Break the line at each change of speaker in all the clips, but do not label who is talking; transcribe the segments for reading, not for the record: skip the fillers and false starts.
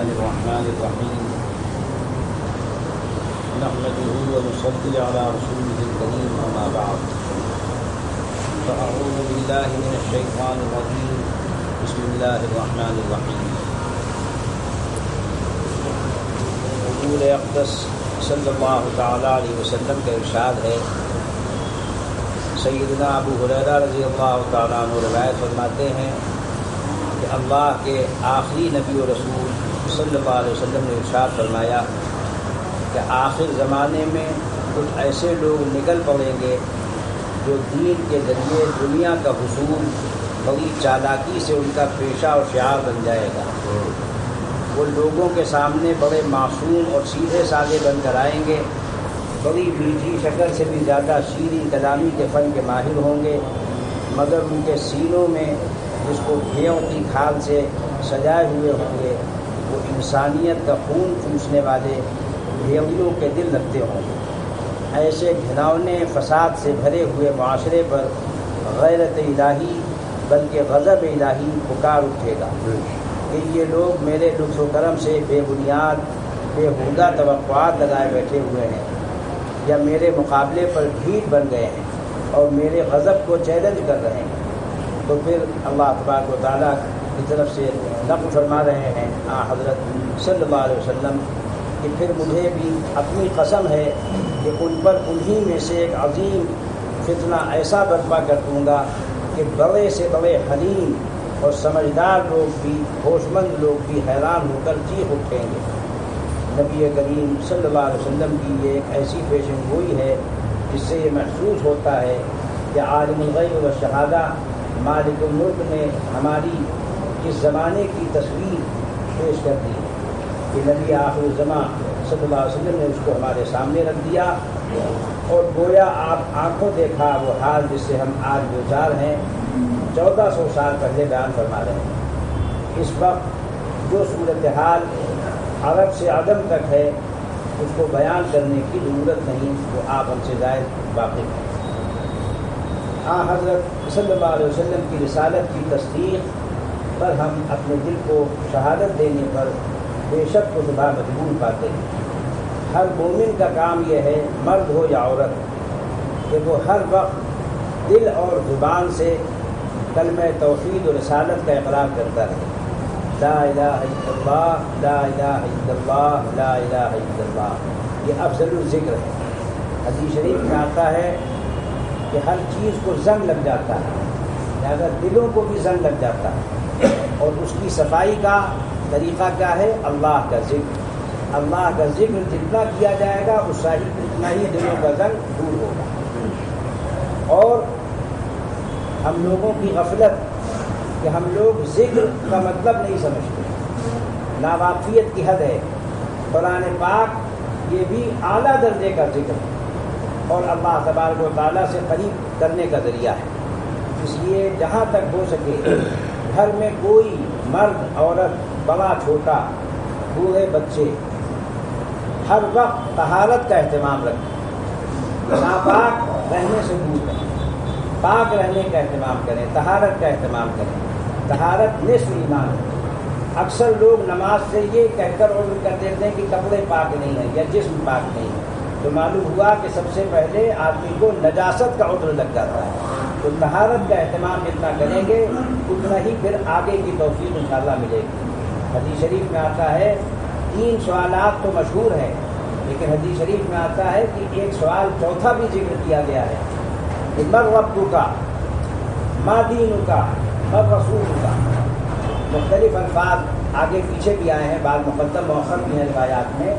الله الرحمن الرحيم نحمده ونصلي على رسوله الكريم أما بعد فأعوذ بالله من الشيطان الرجيم بسم الله الرحمن الرحيم رسول اقدس صلی اللہ تعالی علیہ وسلم کا ارشاد ہے. سیدنا ابو ہریرہ رضی اللہ تعالیٰ عنہ روایت فرماتے ہیں کہ اللہ کے آخری نبی و رسول صلی اللہ علیہ وسلم نے ارشاد فرمایا کہ آخر زمانے میں کچھ ایسے لوگ نکل پڑیں گے جو دین کے ذریعے دنیا کا حصول بڑی چالاکی سے ان کا پیشہ اور شعار بن جائے گا. وہ لوگوں کے سامنے بڑے معصوم اور سیدھے سادے بن کر آئیں گے, بڑی میٹھی شکل سے بھی زیادہ شیریں کلامی کے فن کے ماہر ہوں گے, مگر ان کے سینوں میں جس کو بھیڑوں کی کھال سے سجائے ہوئے ہوں گے وہ انسانیت کا خون چوسنے والے بھیڑیوں کے دل رکھتے ہوں گے. ایسے گھناؤنے فساد سے بھرے ہوئے معاشرے پر غیرت الہی بلکہ غضب الہی پکار اٹھے گا کہ یہ لوگ میرے لطف و کرم سے بے بنیاد بےہودہ توقعات لگائے بیٹھے ہوئے ہیں یا میرے مقابلے پر ڈھیٹ بن گئے ہیں اور میرے غضب کو چیلنج کر رہے ہیں. تو پھر اللہ تبارک و تعالیٰ کی طرف سے نقل فرما رہے ہیں حضرت صلی اللہ علیہ وسلم کہ پھر مجھے بھی اپنی قسم ہے کہ ان پر انہی میں سے ایک عظیم فتنہ ایسا برپا کر دوں گا کہ بڑے سے بڑے حلیم اور سمجھدار لوگ بھی ہوش مند لوگ بھی حیران ہو کر چیخ اٹھیں گے. نبی کریم صلی اللہ علیہ وسلم کی یہ ایک ایسی پیشن گوئی ہے جس سے یہ محسوس ہوتا ہے کہ عالم الغیب و شہادہ مالک الملک نے ہماری اس زمانے کی تصویر پیش کر دی کہ نبی آخر الزمان صلی اللہ علیہ وسلم نے اس کو ہمارے سامنے رکھ دیا اور گویا آپ آنکھوں دیکھا وہ حال جس سے ہم آج دوچار ہیں 1400 سال پہلے بیان فرما رہے ہیں. اس وقت جو صورتحال عرب سے عدم تک ہے اس کو بیان کرنے کی ضرورت نہیں, وہ آپ ہم سے زائد واقف ہیں. حضرت صلی اللہ علیہ وسلم کی رسالت کی تصدیق پر ہم اپنے دل کو شہادت دینے پر بے شک و شبہ مجبور پاتے ہیں. ہر مومن کا کام یہ ہے, مرد ہو یا عورت, کہ وہ ہر وقت دل اور زبان سے کلمہ توحید و رسالت کا اقرار کرتا رہے. لا الہ الا اللہ, لا الہ الا اللہ, لا الہ الا اللہ, یہ افضل الذکر ہے. حدیث شریف میں آتا ہے کہ ہر چیز کو زنگ لگ جاتا ہے, لہذا دلوں کو بھی زنگ لگ جاتا ہے, اور اس کی صفائی کا طریقہ کیا ہے؟ اللہ کا ذکر. اللہ کا ذکر جتنا کیا جائے گا اتنا ہی دلوں کا زنگ دور ہوگا. اور ہم لوگوں کی غفلت کہ ہم لوگ ذکر کا مطلب نہیں سمجھتے, ناواقفیت کی حد ہے. قرآن پاک یہ بھی اعلیٰ درجے کا ذکر ہے اور اللہ تبارک و تعالیٰ سے قریب کرنے کا ذریعہ ہے. اس لیے جہاں تک ہو سکے گھر میں کوئی مرد عورت بڑا چھوٹا بوڑھے بچے ہر وقت طہارت کا اہتمام رکھیں, ناپاک رہنے سے دور رہیں, پاک رہنے کا اہتمام کریں, طہارت کا اہتمام کریں. طہارت نصف ایمان ہے. اکثر لوگ نماز سے یہ کہہ کر عذر کر دیتے ہیں کہ کپڑے پاک نہیں ہیں یا جسم پاک نہیں ہے, تو معلوم ہوا کہ سب سے پہلے آدمی کو نجاست کا عذر لگ جاتا ہے. تو طہارت کا اہتمام جتنا کریں گے اتنا ہی پھر آگے کی توفیق انشاءاللہ ملے گی. حدیث شریف میں آتا ہے 3 سوالات تو مشہور ہیں, لیکن حدیث شریف میں آتا ہے کہ ایک سوال چوتھا بھی ذکر کیا گیا ہے کہ من ربک ما دینک ما رسولک. مختلف الفاظ آگے پیچھے بھی آئے ہیں, بعض مقدم مؤخر بھی ہیں روایات میں.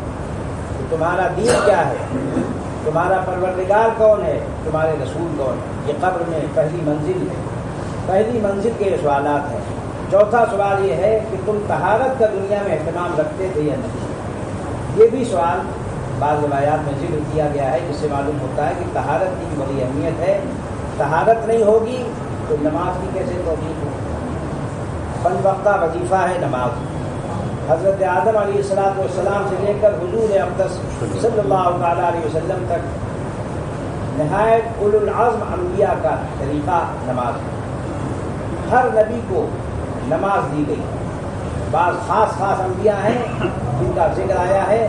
کہ تمہارا دین کیا ہے, تمہارا پروردگار کون ہے, تمہارے رسول کون ہے. یہ قبر میں پہلی منزل ہے, پہلی منزل کے سوالات ہیں. چوتھا سوال یہ ہے کہ تم طہارت کا دنیا میں اہتمام رکھتے تھے یا نہیں. یہ بھی سوال بعض روایات میں ذکر کیا گیا ہے, جس سے معلوم ہوتا ہے کہ طہارت کی بڑی اہمیت ہے. طہارت نہیں ہوگی تو نماز کی کیسے توفیق ہوگی. 5 وقتہ وظیفہ ہے نماز. حضرت آدم علیہ السلام سے لے کر حضور اقدس صلی اللہ تعالیٰ علیہ وسلم تک نہایت اولو العزم انبیاء کا طریقہ نماز ہے. ہر نبی کو نماز دی گئی, بعض خاص انبیاء ہیں جن کا ذکر آیا ہے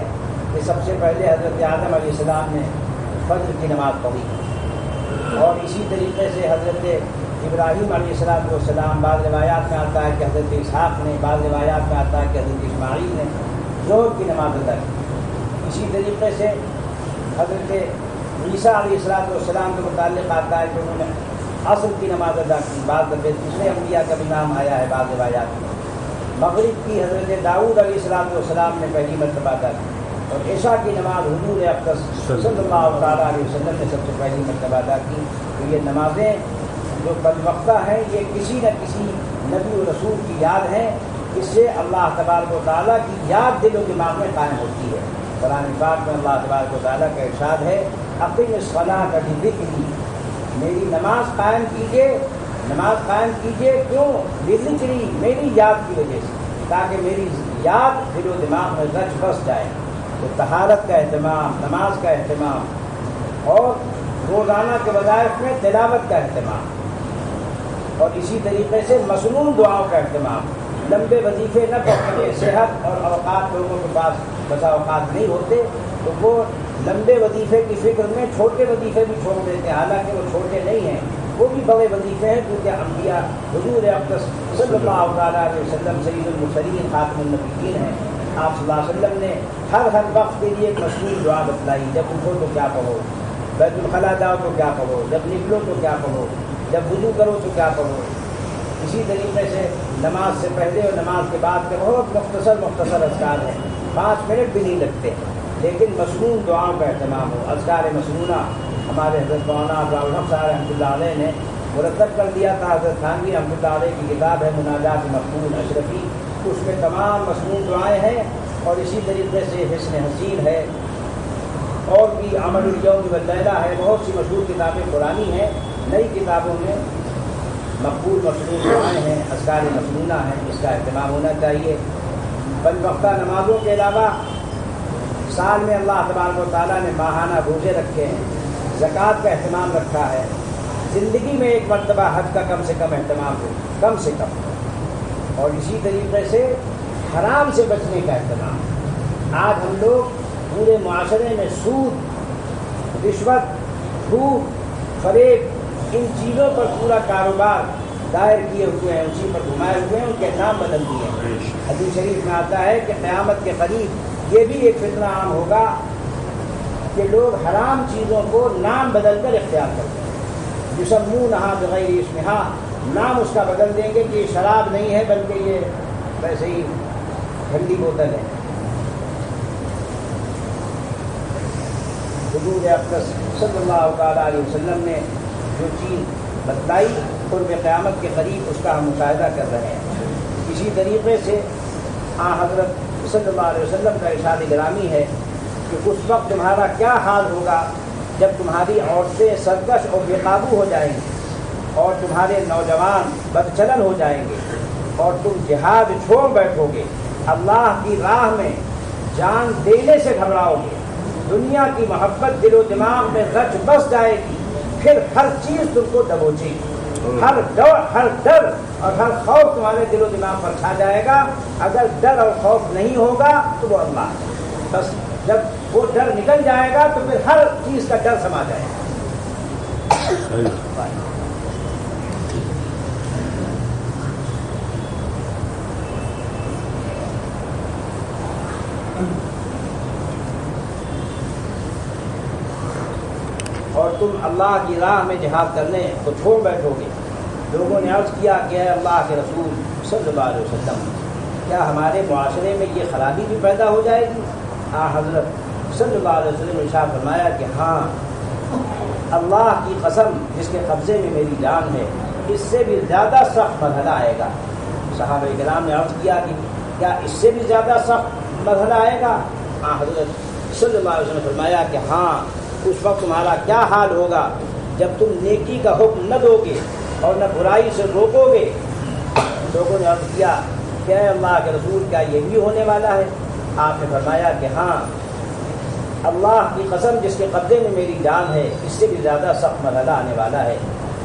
کہ سب سے پہلے حضرت آدم علیہ السلام نے فجر کی نماز پڑھی، اور اسی طریقے سے حضرت ابراہیم علیہ السلام، بعض روایات میں آتا ہے کہ حضرت اسحاق نے، بعض روایات میں آتا ہے کہ حضرت اسماعیل نے ظہر کی نماز ادا کی۔ اسی طریقے سے حضرت عیسیٰ علیہ السلام کے متعلق آتا ہے کہ انہوں نے عصر کی نماز ادا کی، بعض دفعہ دوسرے انبیاء کا بھی نام آیا ہے بعض روایات میں۔ مغرب کی حضرت داؤد علیہ السلام نے پہلی مرتبہ ادا کی، اور عشاء کی نماز حضور اقدس صلی اللہ تعالیٰ علیہ وسلم نے سب سے پہلی مرتبہ ادا کی۔ تو یہ نمازیں جو بدوقتہ ہیں یہ کسی نہ کسی نبی و رسول کی یاد ہیں، اس سے اللہ تبارک و تعالیٰ کی یاد دل و دماغ میں قائم ہوتی ہے۔ قرآن پاک میں اللہ تبارک و تعالیٰ کا ارشاد ہے اقیم الصلاۃ لذکری، میری نماز قائم کیجیے، کیوں؟ لذکری، میری یاد کی وجہ سے، تاکہ میری یاد دل و دماغ میں رچ بس جائے۔ تو طہارت کا اہتمام، نماز کا اہتمام، اور روزانہ کے وظائف میں تلاوت کا اہتمام، اور اسی طریقے سے مسنون دعاؤں کا اہتمام۔ لمبے وظیفے نہ پڑھنے، صحت اور اوقات لوگوں کے پاس بسا اوقات نہیں ہوتے تو وہ لمبے وظیفے کی فکر میں چھوٹے وظیفے بھی چھوڑ دیتے ہیں، حالانکہ وہ چھوٹے نہیں ہیں، وہ بھی بڑے وظیفے ہیں، کیونکہ انبیاء حضور اقدس صلی اللہ تعالیٰ علیہ وسلم سید المرسلین خاتم النبیین ہیں۔ آپ صلی اللہ علیہ وسلم نے ہر وقت کے لیے ایک مسنون دعا بتلائی، جب اٹھو تو کیا پڑھو، بیت الخلاء جاؤ تو کیا پڑھو، جب نکلو تو کیا پڑھو، جب وضو کرو تو کیا پڑھو۔ اسی طریقے سے نماز سے پہلے اور نماز کے بعد کے بہت مختصر اذکار ہیں، 5 منٹ بھی نہیں لگتے، لیکن مسنون دعاؤں کا اہتمام ہو۔ اذکار مسنونہ ہمارے حضرت مولانا عبدالحق صاحب رحمۃ اللہ علیہ نے مرتب کر دیا تھا۔ حضرت تھانوی رحمۃ اللہ علیہ کی کتاب ہے مناجات مقبول اشرفی، اس میں تمام مسنون دعائیں ہیں، اور اسی طریقے سے حسن حسین ہے، اور بھی عمل الیوم واللیلہ ہے، بہت سی مشہور کتابیں قرآنی ہیں۔ نئی کتابوں میں مقبول مسنون دعائیں ہیں، اذکار مسنونہ ہیں، اس کا اہتمام ہونا چاہیے۔ پنج وقتہ نمازوں کے علاوہ سال میں اللہ تبارک و تعالیٰ نے ماہانہ روزے رکھے ہیں، زکوٰۃ کا اہتمام رکھا ہے، زندگی میں ایک مرتبہ حج کا کم سے کم اہتمام ہو، کم سے کم، اور اسی طریقے سے حرام سے بچنے کا اہتمام۔ آج ہم لوگ پورے معاشرے میں سود، رشوت، گھوس، فریب، ان چیزوں پر پورا کاروبار دائر کیے ہوئے ہیں، اسی پر گھمائے ہوئے ہیں، ان کے نام بدل دیے ہیں۔ حدیث شریف میں آتا ہے کہ قیامت کے قریب یہ بھی ایک فتنہ عام ہوگا کہ لوگ حرام چیزوں کو نام بدل کر اختیار کرتے ہیں، یسمونہا بغیر اسمہا، نام اس کا بدل دیں گے کہ یہ شراب نہیں ہے بلکہ یہ ویسے ہی ٹھنڈی بوتل ہے۔ حضور اقدس صلی اللہ تعالیٰ علیہ وسلم نے جو چیز بتلائی قرب قیامت کے قریب اس کا ہم مشاہدہ کر رہے ہیں۔ اسی طریقے سے حضرت صلی اللہ علیہ وسلم کا ارشاد گرامی ہے کہ اس وقت تمہارا کیا حال ہوگا جب تمہاری عورتیں سرکش اور بے قابو ہو جائیں گی، اور تمہارے نوجوان بدچلن ہو جائیں گے، اور تم جہاد چھوڑ بیٹھو گے، اللہ کی راہ میں جان دینے سے گھبراؤ گے، دنیا کی محبت دل و دماغ میں رچ بس جائے گی، پھر ہر چیز تم کو دبوچے گی، ہر ڈر اور ہر خوف تمہارے دل و دماغ پر چھا جائے گا۔ اگر ڈر اور خوف نہیں ہوگا تو وہ اللہ ہے، بس جب وہ ڈر نکل جائے گا تو پھر ہر چیز کا ڈر سما جائے گا۔ اور تم اللہ کی راہ میں جہاد کرنے کو چھوڑ بیٹھو گے۔ لوگوں نے عرض کیا کہ اے اللہ کے رسول صلی اللہ علیہ وسلم، کیا ہمارے معاشرے میں یہ خرابی بھی پیدا ہو جائے گی؟ حضرت صلی اللہ علیہ وسلم نے ارشاد فرمایا کہ ہاں، اللہ کی قسم جس کے قبضے میں میری جان ہے، اس سے بھی زیادہ سخت مرحلہ آئے گا۔ صحابہ کرام نے عرض کیا کہ کیا اس سے بھی زیادہ سخت مرحلہ آئے گا؟ حضرت صلی اللہ علیہ وسلم نے فرمایا کہ ہاں، اس وقت تمہارا کیا حال ہوگا جب تم نیکی کا حکم نہ دو گے اور نہ برائی سے روکو گے۔ لوگوں نے عرض کیا کہ اے اللہ کے رسول، کیا یہ بھی ہونے والا ہے؟ آپ نے فرمایا کہ ہاں، اللہ کی قسم جس کے قبضے میں میری جان ہے، اس سے بھی زیادہ سخت مرحلہ آنے والا ہے۔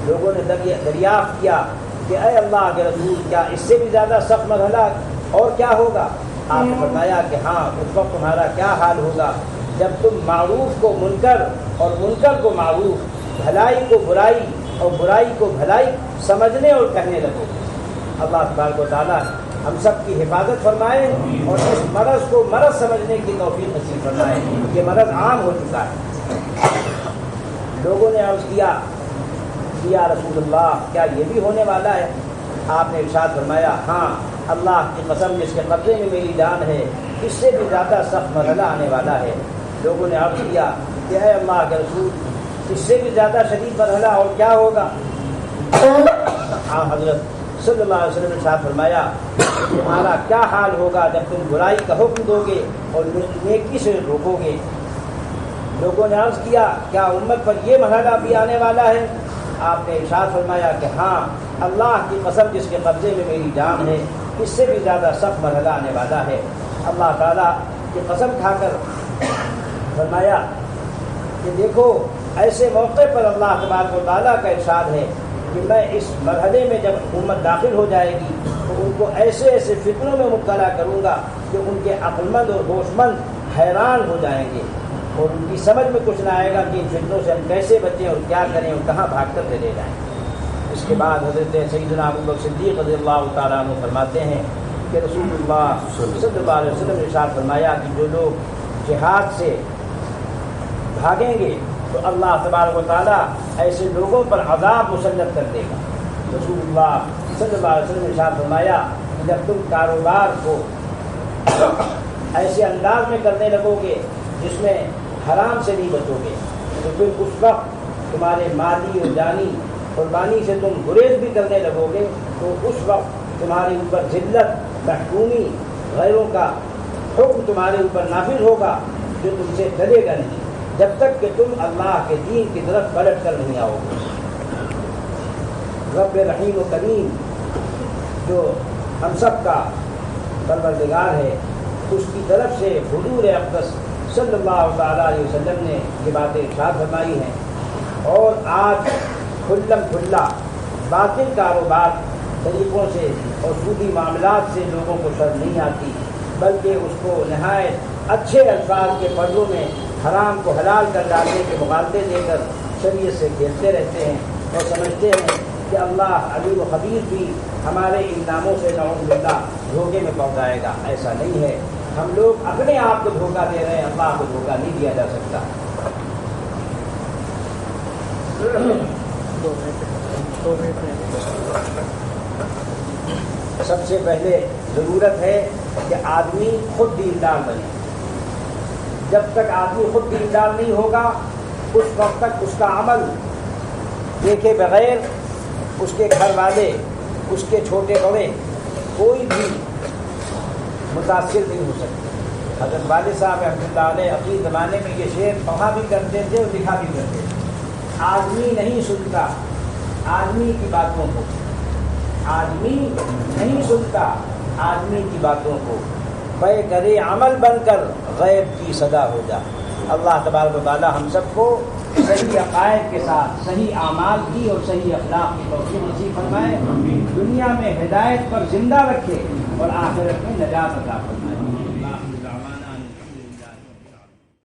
لوگوں نے دریافت کیا کہ اے اللہ کے رسول، کیا اس سے بھی زیادہ سخت مرحلہ اور کیا ہوگا؟ آپ نے فرمایا کہ ہاں اس وقت تمہارا کیا حال ہوگا جب تم معروف کو منکر اور منکر کو معروف، بھلائی کو برائی اور برائی کو بھلائی سمجھنے اور کہنے لگو گے۔ اللہ تبارک و تعالیٰ ہم سب کی حفاظت فرمائے اور اس مرض کو مرض سمجھنے کی توفیق نصیب فرمائے۔ یہ مرض عام ہو چکا ہے۔ لوگوں نے عرض کیا یا رسول اللہ کیا یہ بھی ہونے والا ہے؟ آپ نے ارشاد فرمایا ہاں اللہ کی قسم جس کے قبضے میں میری جان ہے اس سے بھی زیادہ سخت مرحلہ آنے والا ہے۔ لوگوں نے عرض کیا کہ اے اللہ کے رسول اس سے بھی زیادہ شدید مرحلہ اور کیا ہوگا؟ حضرت صلی اللہ علیہ وسلم نے ارشاد فرمایا تمہارا کیا حال ہوگا جب تم برائی کا حکم دو گے اور نیکی سے روکو گے۔ لوگوں نے عرض کیا کیا امت پر یہ مرحلہ بھی آنے والا ہے؟ آپ نے ارشاد فرمایا کہ ہاں اللہ کی قسم جس کے قبضے میں میری جان ہے اس سے بھی زیادہ سخت مرحلہ آنے والا ہے۔ اللہ تعالیٰ کی قسم کھا کر فرمایا کہ دیکھو ایسے موقع پر اللہ تبارک و تعالیٰ کا ارشاد ہے کہ میں اس مرحلے میں جب امت داخل ہو جائے گی تو ان کو ایسے ایسے فتنوں میں مبتلا کروں گا کہ ان کے عقل مند اور ہوش مند حیران ہو جائیں گے اور ان کی سمجھ میں کچھ نہ آئے گا کہ ان فتنوں سے ہم کیسے بچیں اور کیا کریں اور کہاں بھاگ کر چلے جائیں۔ اس کے بعد حضرت سیدنا ابوبکر صدیق رضی اللہ تعالیٰ عنہ فرماتے ہیں کہ رسول اللہ صلی اللہ علیہ وسلم نے ارشاد فرمایا کہ جو لوگ جہاد سے بھاگیں گے تو اللہ تبارک و تعالیٰ ایسے لوگوں پر عذاب مسلط کر دے گا۔ رسول اللہ صلی اللہ علیہ وسلم نے ارشاد فرمایا کہ جب تم کاروبار کو ایسے انداز میں کرنے لگو گے جس میں حرام سے نہیں بچو گے تو پھر اس وقت تمہارے مالی اور جانی قربانی سے تم گریز بھی کرنے لگو گے تو اس وقت تمہارے اوپر ذلت، محکومی، غیروں کا حکم تمہارے اوپر نافذ ہوگا جو تم سے ڈرے گا نہیں جب تک کہ تم اللہ کے دین کی طرف پلٹ کر نہیں آؤ گے۔ رب رحیم و کریم جو ہم سب کا پروردگار ہے اس کی طرف سے حضور اقدس صلی اللہ تعالیٰ علیہ وسلم نے یہ باتیں ارشاد فرمائی ہیں اور آج کھلم کھلا باطل کاروبار طریقوں سے اور سودی معاملات سے لوگوں کو شرم نہیں آتی بلکہ اس کو نہایت اچھے الفاظ کے پردوں میں حرام کو حلال کر ڈالنے کے مغالطے دے کر شریعت سے کھیلتے رہتے ہیں اور سمجھتے ہیں کہ اللہ علیم و خبیر بھی ہمارے ان ناموں سے نعوذ باللہ دھوکے میں پہنچائے گا۔ ایسا نہیں ہے، ہم لوگ اپنے آپ کو دھوکہ دے رہے ہیں، اللہ کو دھوکہ نہیں دیا جا سکتا۔ سب سے پہلے ضرورت ہے کہ آدمی خود دیندار بنے۔ جب تک آدمی خود دیندار نہیں ہوگا اس وقت تک اس کا عمل دیکھے بغیر اس کے گھر والے، اس کے چھوٹے بڑے کوئی بھی متاثر نہیں ہو سکتے۔ حضرت والد صاحب رحمۃ اللہ علیہ اپنی زمانے میں یہ شعر پڑھا بھی کرتے تھے اور لکھا بھی کرتے تھے، آدمی نہیں سنتا آدمی کی باتوں کو، آدمی نہیں سنتا آدمی کی باتوں کو، بے کرے عمل بن کر غیب کی صدا ہو جا۔ اللہ تبارک و تعالی ہم سب کو صحیح عقائد کے ساتھ صحیح اعمال کی اور صحیح اخلاق کی توفیق نصیب فرمائے، دنیا میں ہدایت پر زندہ رکھے اور آخرت میں نجات عطا فرمائے۔